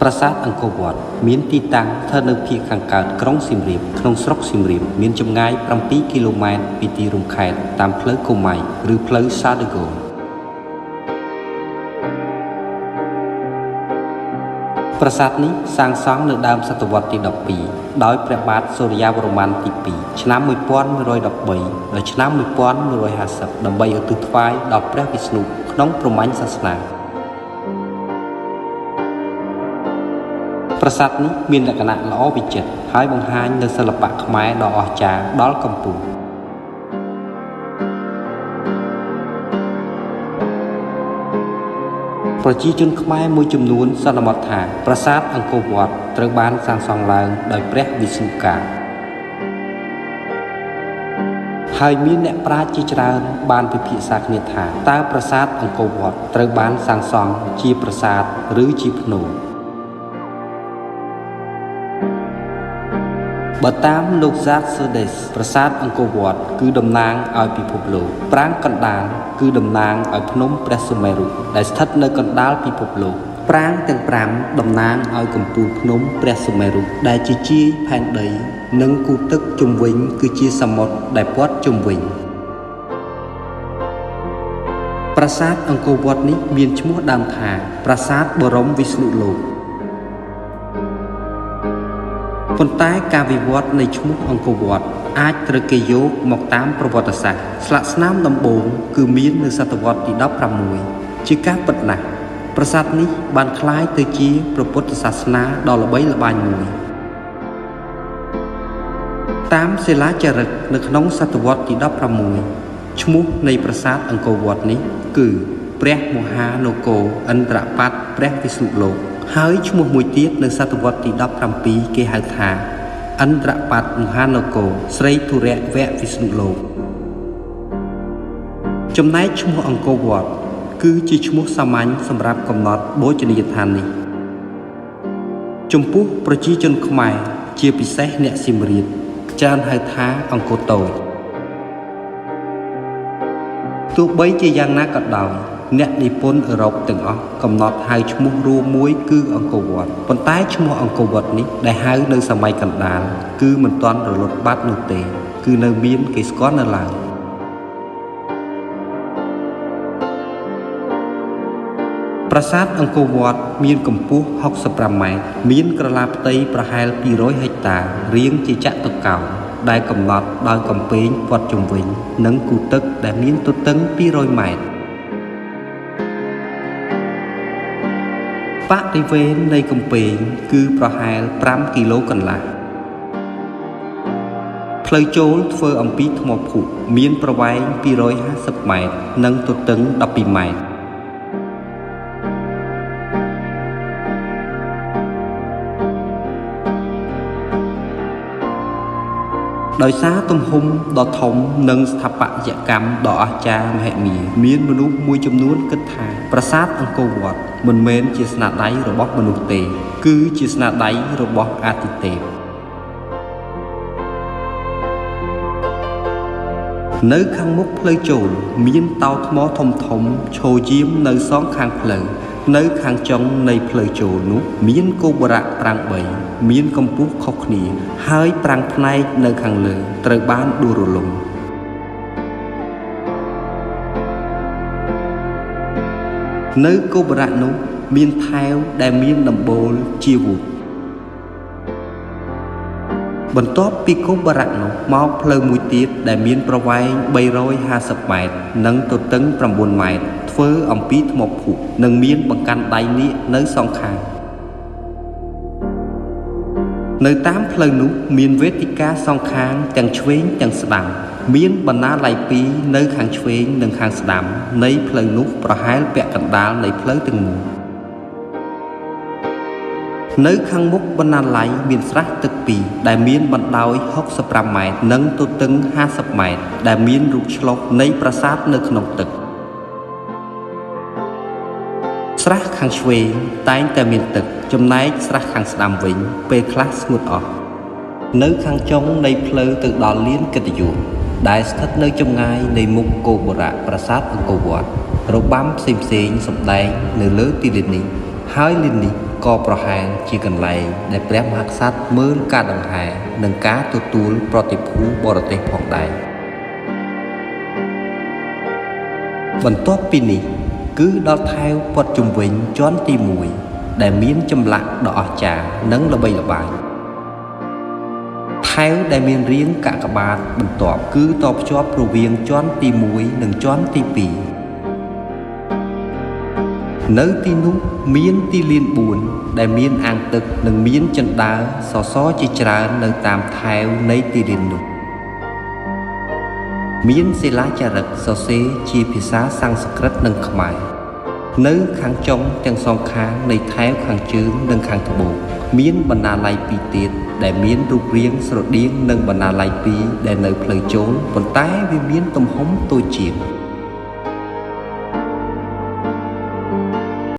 ប្រាសាទអង្គរវត្តមានទីតាំងស្ថិតនៅភាគខាងកើតក្រុងសៀមរាបក្នុងស្រុកសៀមរាបមានចម្ងាយ7 គីឡូម៉ែត្រពីទីរួមខេត្តតាមផ្លូវកូម៉ៃឬផ្លូវសាដឺហ្គោប្រាសាទនេះសាងសង់នៅដើមសតវត្សទី12ដោយព្រះបាទសូរ្យាវរ្ម័នទី2ឆ្នាំ1113ដល់ឆ្នាំ1150ដើម្បីឧទ្ទិសថ្វាយដល់ព្រះវិស្ណុក្នុងព្រហ្មញ្ញសាសនាប្រាសាទនេះមានលក្ខណៈល្អវិចិត្រហើយបង្ហាញនូវសិល្បៈខ្មែរដ៏អស្ចារ្យដល់កំពូលប្រជាជនខ្មែរមួយចំនួនសន្មតថាប្រាសាទអង្គរវត្តត្រូវបានសាងសង់ឡើងដោយព្រះវិស្ណុកាលហើយមានអ្នកប្រាជ្ញជាច្រើនបានពិភាក្សាគ្នាថាតើប្រាសាទអង្គរវត្តត្រូវបានសាងសង់ជាប្រាសាទឬជាភ្នំបើតាមលោក Zardthus ប្រាសាទអង្គរវត្តគឺតំណាងឲ្យពិភពលោកប្រាង្គកណ្ដាលគឺតំណាងឲ្យភ្នំព្រះសុមេរុដែលស្ថិតនៅកណ្ដាលពិភពលោកប្រាង្គទាំង5តំណាងឲ្យកំពូលភ្នំព្រះសុមេរុដែលជាជាយផែនដីនិងគូទឹកជុំវិញគឺជាសមុទ្រដែលព័ទ្ធជុំវិញប្រាសាទអង្គរវត្តនេះមានឈ្មោះដើមថាប្រាសាទបរមវិស្ណុលោកប៉ុន្តែការវិវត្តនៃឈ្មោះអង្គរវត្តអាចត្រូវគេយកមកតាមប្រវត្តិសាស្ត្រស្លាកស្នាមដំបូងគឺមាននៅសតវត្សទី16ជាការពិតណាស់ប្រាសាទនេះបានក្លាយទៅជាព្រះពុទ្ធសាសនាដ៏ល្បីល្បាញមួយតាមសិលាចារឹកនៅក្នុងសតវត្សទី16ឈ្មោះនៃប្រាសាទអង្គរវត្តនេះគឺព្រះមហានគរឥន្ទ្របត្តព្រះវិស្ណុលោកហើយឈ្មោះមួយទៀតនៅសតវត្សទី17គេហៅថាឥន្ទ្របត្តមហានគរស្រីធុរៈវៈវិស្ណុលោកចំណែកឈ្មោះអង្គរវត្តគឺជាឈ្មោះសាមញ្ញសម្រាប់កំណត់បូជនីយដ្ឋាននេះចំពោះប្រជាជនខ្មែរជាពិសេសអ្នកសៀមរាបច្រើនហៅថាអង្គរតូចទោះបីជាយ៉ាងណាក៏ដោយអ្នកនិពន្ធអឺរ៉ុបទាំងអស់កំណត់ហៅឈ្មោះរួមមួយគឺអង្គរវត្តប៉ុន្តែឈ្មោះអង្គរវត្តនេះដែលហៅនៅសម័យកណ្ដាលគឺមិនទាន់រលត់បាត់នោះទេគឺនៅមានគេស្គាល់នៅឡើយប្រាសាទអង្គរវត្តមានកម្ពស់65ម៉ែត្រមានក្រឡាផ្ទៃប្រហែល200ហិកតារាងជាចតុកោណដែលកំណត់ដោយកំពែងព័ទ្ធជុំវិញនិងគូទឹកដែលមានទទឹង200ម៉ែត្របរិវេណនៃកំពែងគឺប្រហែល5គីឡូកន្លះផ្លូវចូលធ្វើអំពីថ្មភក់មានប្រវែង250ម៉ែត្រនិងទទឹង12ម៉ែត្រដោយសារទំហំដ៏ធំនិងស្ថាបត្យកម្មដ៏អស្ចារ្យមហិមាមានមនុស្សមួយចំនួនគិតថាប្រាសាទអង្គរវត្តមិនមែនជាស្នាដៃរបស់មនុស្សទេគឺជាស្នាដៃរបស់អាទិទេពនៅខាងមុខផ្លូវចូលមានតោថ្មធំធំឈរយាមនៅសងខាងផ្លូវនៅខាងចុងនៃផ្លូវចូលនោះមានគោបុរៈប្រាង្គ3មានកម្ពស់ខុសគ្នាហើយប្រាង្គផ្នែកនៅខាងលើត្រូវបានដួលរលំនៅគោបុរៈនោះមានថែវដែលមានដំបូលជាវូតបន្ទាប់ពីគោបុរៈនោះមកផ្លូវមួយទៀតដែលមានប្រវែង350ម៉ែត្រនិងទទឹង9ម៉ែត្រធ្វើអំពីថ្មភក់និងមានបង្កាន់ដៃនាគនៅសងខាងនៅតាមផ្លូវនោះមានវេទិកាសងខាងទាំងឆ្វេងទាំងស្ដាំមានបណ្ណាល័យ2នៅខាងឆ្វេងនិងខាងស្ដាំនៃផ្លូវនោះប្រហែលពាក់កណ្ដាលនៃផ្លូវទាំងមូលនៅខាងមុខបណ្ណាល័យមានស្រះទឹក2ដែលមានបណ្ដោយ65ម៉ែត្រនិងទទឹង50ម៉ែត្រដែលមានរូបឆ្លុះនៃប្រាសាទនៅក្នុងទឹកស្រះខាងឆ្វេងតែងតែមានទឹកចំណែកស្រះខាងស្ដាំវិញពេលខ្លះស្ងួតអស់នៅខាងចុងនៃផ្លូវទៅដល់លានកិត្តិយសដែលស្ថិតនៅចម្ងាយនៃមុខគោបុរៈប្រាសាទអង្គរវត្តរបាំផ្សេងៗសម្ដែងនៅលើទីលាននេះហើយលាននេះ ក៏ប្រហែលជាកន្លែងដែលព្រះមហាក្សត្រមើលការដង្ហែនិងការទទួលប្រតិភូបរទេសផងដែរបន្ទាប់ពីនេះគឺដល់ថែវព័ទ្ធជុំវិញជាន់ទី1ដែលមានចម្លាក់ដ៏អស្ចារ្យនិងល្បីល្បាញថែវដែលមានរាងកាកបាទបន្ទាប់គឺតភ្ជាប់រវាងជាន់ទី1និងជាន់ទី2នៅទីនោះមានទីលាន4ដែលមានអាងទឹកនិងមានជណ្ដើរសសរជាច្រើននៅតាមថែវនៃទីលាននោះមានសិលាចារឹកសរសេរជាភាសាសំស្ក្រឹតនិងខ្មែរនៅខាងចុងទាំងសងខាងនៃថែវខាងជើងនិងខាងត្បូងមានបណ្ណាល័យ2ទៀតដែលមានរូបរាងស្រដៀងនឹងបណ្ណាល័យ2ដែលនៅផ្លូវចូលប៉ុន្តែវាមានទំហំតូចជាង